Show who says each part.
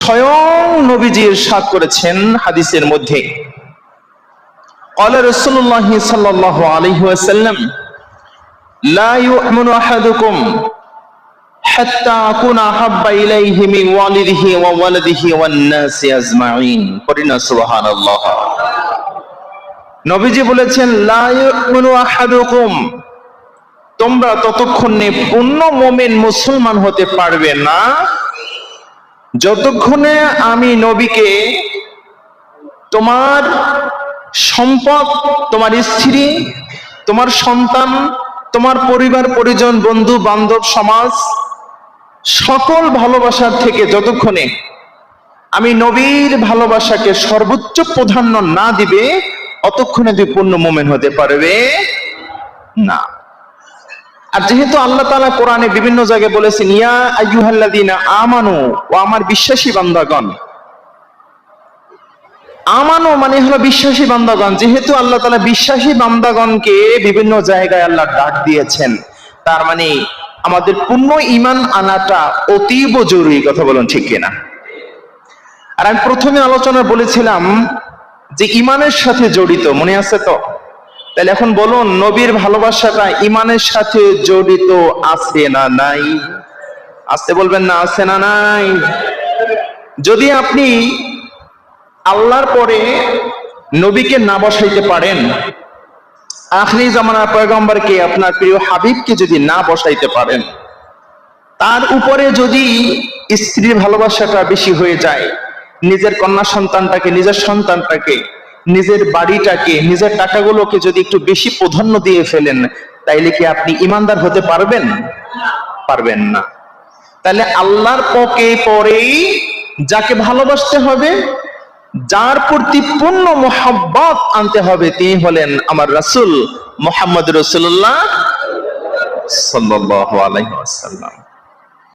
Speaker 1: স্বয়ং নবীজি ইরশাদ করেছেন হাদিসের মধ্যে, ক্বালা রাসূলুল্লাহ সাল্লাল্লাহু আলাইহি ওয়াসাল্লাম, লা ইউমিনু আহাদুকুম হাত্তা আকুনা আহাব্বা ইলাইহি মিন ওয়ালিদিহি ওয়া ওয়ালাদিহি ওয়ান নাসি আজমাইন। পড়িনা সুবহানাল্লাহ। নবীজি বলেছেন, লা ইউমিনু আহাদুকুম, তোমরা ততক্ষণে পূর্ণ মুমিন মুসলমান হতে পারবে না যতক্ষণে আমি নবীকে তোমার সম্পদ, তোমার স্ত্রী, তোমার সন্তান, তোমার পরিবার পরিজন, বন্ধু বান্ধব, সমাজ, সকল ভালোবাসার থেকে যতক্ষণে আমি নবীর ভালোবাসাকে সর্বোচ্চ প্রাধান্য না দিবে, অতক্ষণে তুই পূর্ণ মুমিন হতে পারবে না। আর যেহেতু আল্লাহ তাআলা কোরআনে বিভিন্ন জায়গায় বলেছেন, ইয়া আইয়ুহাল্লাযীনা আমানু, ও আমার বিশ্বাসী বান্দাগণ। আমানু মানে হলো বিশ্বাসী বান্দাগণ। যেহেতু আল্লাহ তাআলা বিশ্বাসী বান্দাগণকে বিভিন্ন জায়গায় আল্লাহ ডাক দিয়েছেন, তার মানে আমাদের পূর্ণ ঈমান আনাটা অতীব জরুরি। কথা বলুন ঠিক কিনা? আর আমি প্রথমে আলোচনা বলেছিলাম যে ঈমানের সাথে জড়িত, মনে আছে তো? তাহলে এখন বলুন, নবীর ভালোবাসাটা ঈমানের সাথে জড়িত আছে না নাই? আসতে বলবেন না, আছে না নাই? যদি আপনি আল্লাহর পরে নবীকে না বসাইতে পারেন, আখিরি জামানার পয়গম্বরকে, আপনার প্রিয় হাবিবকে যদি না বসাইতে পারেন, তার উপরে যদি স্ত্রীর ভালোবাসাটা বেশি হয়ে যায়, নিজের কন্যা সন্তানটাকে, নিজের সন্তানটাকে, নিজের বাড়িটাকে, নিজের টাকাগুলোকে যদি একটু বেশি প্রাধান্য দিয়ে ফেলেন, তাইলে কি আপনি ঈমানদার হতে পারবেন? পারবেন না। তাহলে আল্লাহর পরেই যাকে ভালোবাসতে হবে, যার প্রতি পূর্ণ মুহাব্বত আনতে হবে, তিনি হলেন আমার রাসূল মুহাম্মদ রাসূলুল্লাহ সাল্লাল্লাহু আলাইহি ওয়াসাল্লাম।